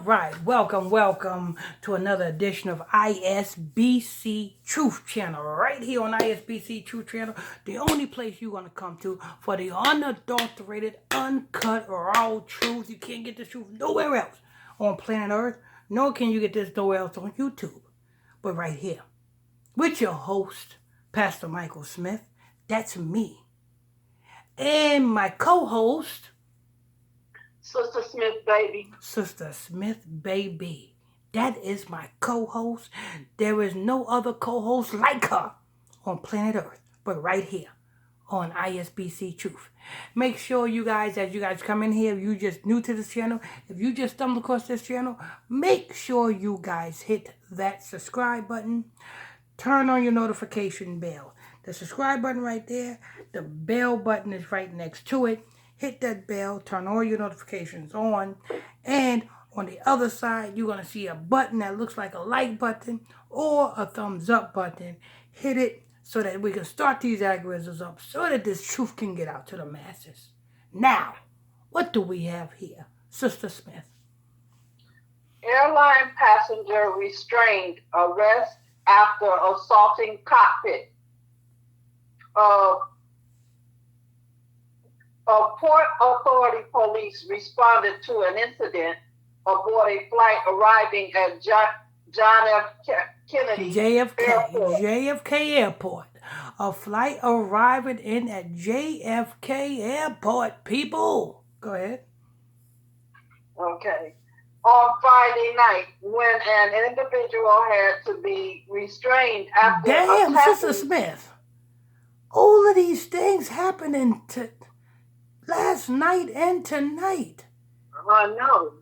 Right, welcome to another edition of ISBC Truth Channel. Right here on ISBC Truth Channel, the only place you're going to come to for the unadulterated, uncut, raw truth. You can't get this truth nowhere else on planet Earth, nor can you get this nowhere else on YouTube, but right here with your host, Pastor Michael Smith. That's me. And my co-host, Sister Smith, baby. Sister Smith, baby. That is my co-host. There is no other co-host like her on planet Earth, but right here on ISBC Truth. Make sure you guys, as you guys come in here, if you just new to this channel, if you just stumbled across this channel, make sure you guys hit that subscribe button. Turn on your notification bell. The subscribe button right there, the bell button is right next to it. Hit that bell, turn all your notifications on, and on the other side, you're going to see a button that looks like a like button or a thumbs up button. Hit it so that we can start these algorithms up so that this truth can get out to the masses. Now, what do we have here, Sister Smith? Airline passenger restrained, arrest after assaulting cockpit. Port Authority police responded to an incident aboard a flight arriving at John F. Kennedy Airport. JFK Airport. A flight arriving in at JFK Airport. People, go ahead. Okay. On Friday night, when an individual had to be restrained after Damn, attacking... Sister Smith. All of these things happening last night and tonight. I know.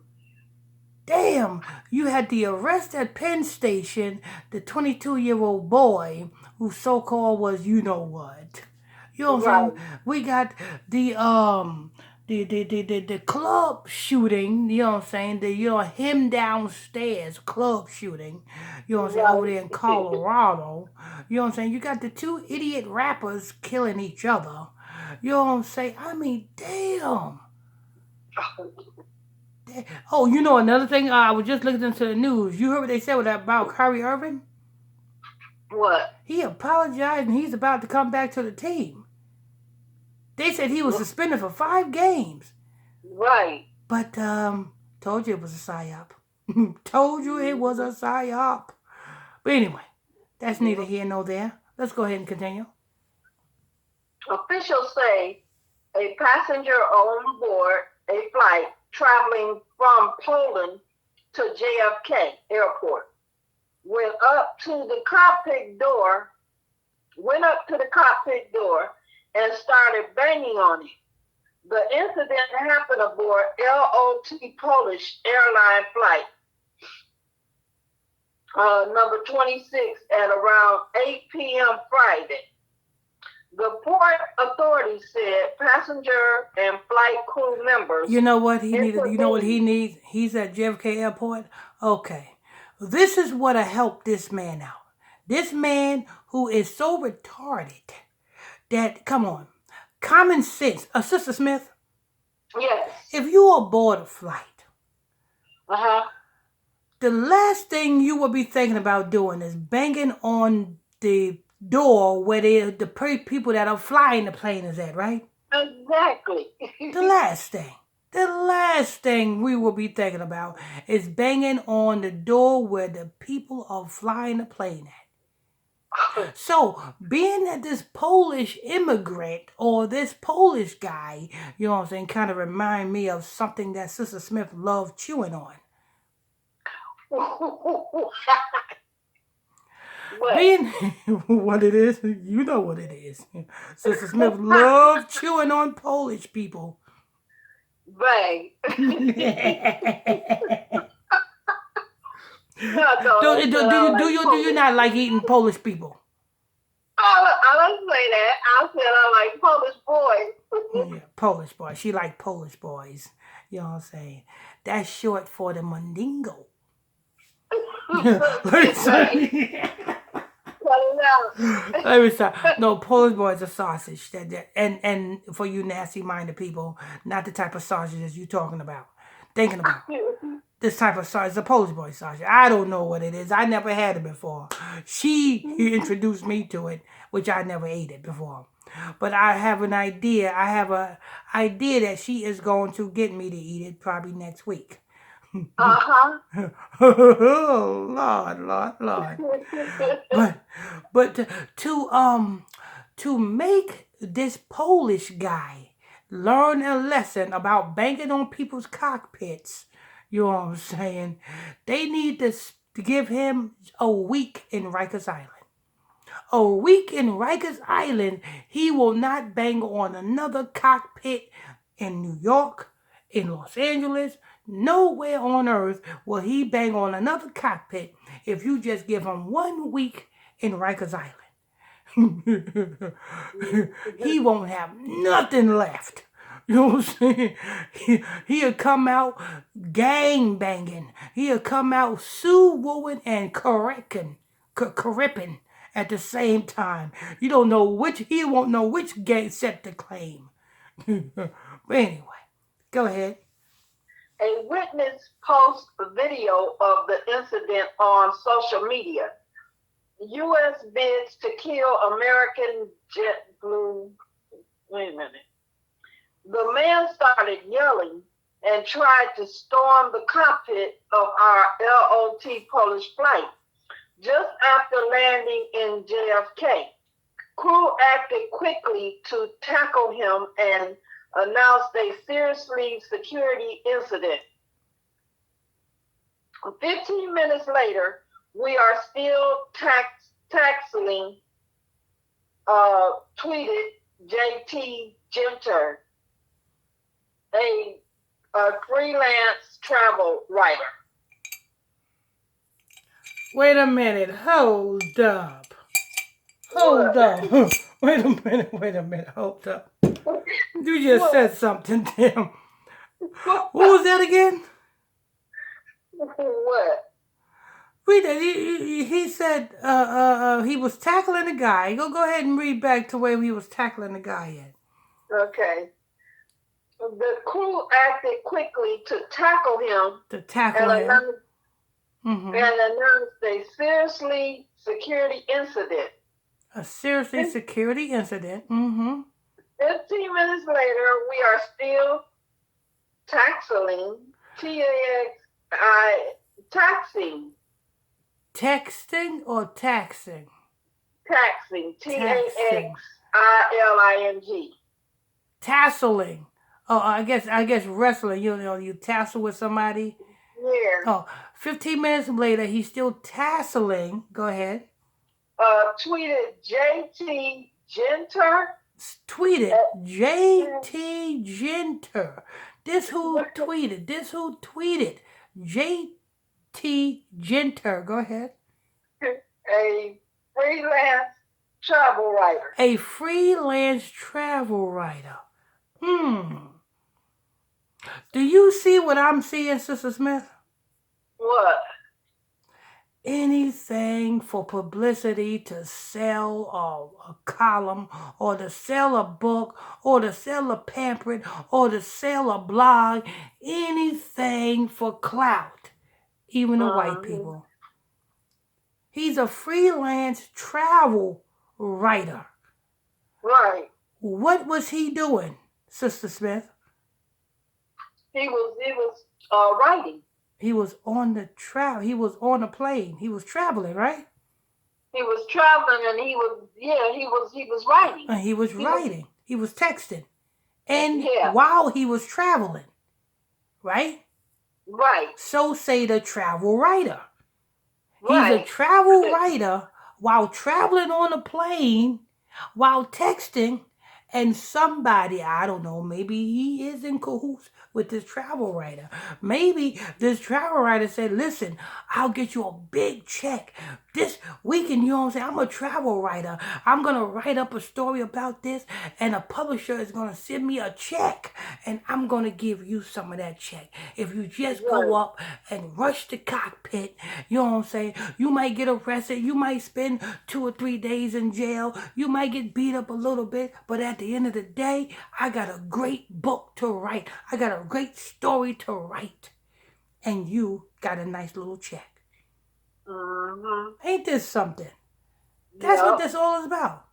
Damn, you had the arrest at Penn Station, the 22-year-old boy who so-called was you know what. You know what I'm saying? We got the club shooting, you know what I'm saying? Him downstairs club shooting, you know what I'm saying, over there in Colorado. You know what I'm saying? You got the two idiot rappers killing each other. You know what I'm saying? I mean, damn. Oh, you know another thing? I was just looking into the news. You heard what they said about Kyrie Irving? What? He apologized and he's about to come back to the team. They said he was suspended for 5 games. Right. But, told you it was a psyop. Told you it was a psyop. But anyway, that's neither here nor there. Let's go ahead and continue. Officials say a passenger on board a flight traveling from Poland to JFK Airport went up to the cockpit door and started banging on it. The incident happened aboard LOT Polish airline flight number 26 at around 8 p.m. Friday. The port authority said passenger and flight crew members... You know what he needed? You know what he needs? He's at JFK Airport? Okay. This is what to help this man out. This man who is so retarded that, come on, common sense. Sister Smith? Yes. If you're aboard a flight, the last thing you will be thinking about doing is banging on the door where the people that are flying the plane is at, right? Exactly. The last thing we will be thinking about is banging on the door where the people are flying the plane at. So, being that this Polish immigrant or this Polish guy, you know what I'm saying, kind of remind me of something that Sister Smith loved chewing on. What? Being what it is, you know what it is. Sister Smith loved chewing on Polish people. Right. Do you not like eating Polish people? I don't say that. I said I like Polish boys. Yeah, Polish boys. She like Polish boys. You know what I'm saying? That's short for the Mundingo. Let me stop. No, Polish boys are sausage. And for you nasty minded people, not the type of sausages you talking about. thinking about this type of sausage. It's a Polish boy sausage. I don't know what it is. I never had it before. She introduced me to it, which I never ate it before. But I have an idea. I have a idea that she is going to get me to eat it probably next week. Uh-huh. Oh, Lord. But to make this Polish guy learn a lesson about banging on people's cockpits, you know what I'm saying? They need to give him a week in Rikers Island. A week in Rikers Island, he will not bang on another cockpit in New York, in Los Angeles, nowhere on earth will he bang on another cockpit if you just give him 1 week in Rikers Island. He won't have nothing left. You know what I'm saying? He'll come out gang banging. He'll come out sue-wooing and correcting, at the same time. You don't know which, he won't know which gang set to claim. But anyway, go ahead. A witness posts a video of the incident on social media. U.S. bids to kill American JetBlue. Wait a minute. The man started yelling and tried to storm the cockpit of our LOT Polish flight just after landing in JFK. Crew acted quickly to tackle him and announced a seriously security incident. 15 minutes later, we are still taxiing, tweeted JT Genter, a freelance travel writer. Wait a minute. Hold up. Wait a minute. Hold up. You just said something, Tim. What was that again? What? Read it. He said he was tackling the guy. Go ahead and read back to where he was tackling the guy at. Okay. The crew acted quickly to tackle him. And announced a seriously security incident. A seriously security incident. 15 minutes later, we are still taxiing. Taxing. Texting or taxing? Taxing. TAXILING. Tasseling. Oh, I guess wrestling. You know, you tassel with somebody. Yeah. Oh, 15 minutes later, he's still tasseling. Go ahead. Tweeted JT Genter. Tweeted JT Genter. This who tweeted. JT Genter. Go ahead. A freelance travel writer. A freelance travel writer. Do you see what I'm seeing, Sister Smith? What? Anything for publicity to sell a column or to sell a book or to sell a pamphlet or to sell a blog. Anything for clout. Even the white people. He's a freelance travel writer. Right. What was he doing, Sister Smith? He was writing. He was on the He was on a plane. He was traveling, right? He was traveling, and he was writing. And he was writing. He was texting, and while he was traveling, right? Right. So say the travel writer. Right. He's a travel writer while traveling on a plane, while texting, and somebody, I don't know, maybe he is in cahoots with this travel writer. Maybe this travel writer said, listen, I'll get you a big check this weekend. You know what I'm saying? I'm a travel writer. I'm going to write up a story about this, and a publisher is going to send me a check, and I'm going to give you some of that check. If you just go up and rush the cockpit, you know what I'm saying? You might get arrested. You might spend 2 or 3 days in jail. You might get beat up a little bit, but at the end of the day, I got a great book to write. I got a great story to write. And you got a nice little check. Mm-hmm. Ain't this something? That's what Yep. this all is about.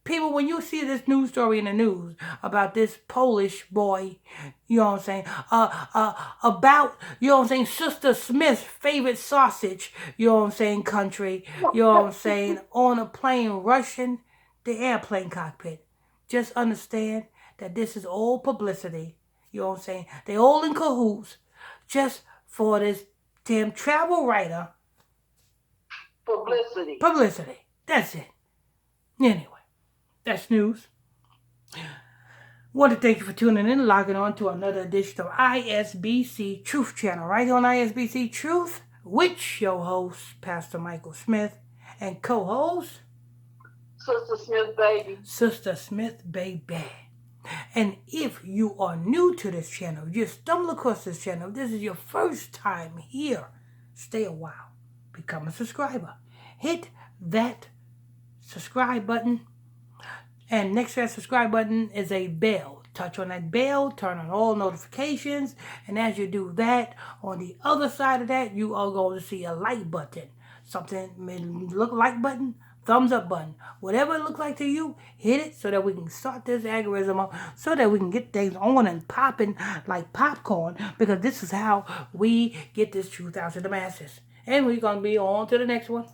People, when you see this news story in the news about this Polish boy, you know what I'm saying, about, you know what I'm saying, Sister Smith's favorite sausage, you know what I'm saying, country, you know what I'm saying, on a plane rushing the airplane cockpit. Just understand that this is all publicity, you know what I'm saying. They all in cahoots just for this damn travel writer. Publicity. Publicity. That's it. Anyway. That's news. Want to thank you for tuning in and logging on to another edition of ISBC Truth Channel, right here on ISBC Truth, with your host, Pastor Michael Smith, and co-host, Sister Smith, baby. Sister Smith, baby. And if you are new to this channel, you stumble across this channel, this is your first time here, stay a while, become a subscriber. Hit that subscribe button. And next to that subscribe button is a bell. Touch on that bell, turn on all notifications, and as you do that, on the other side of that, you are going to see a like button. Something may look like button, thumbs up button. Whatever it looks like to you, hit it so that we can start this algorithm up, so that we can get things on and popping like popcorn, because this is how we get this truth out to the masses. And we're going to be on to the next one.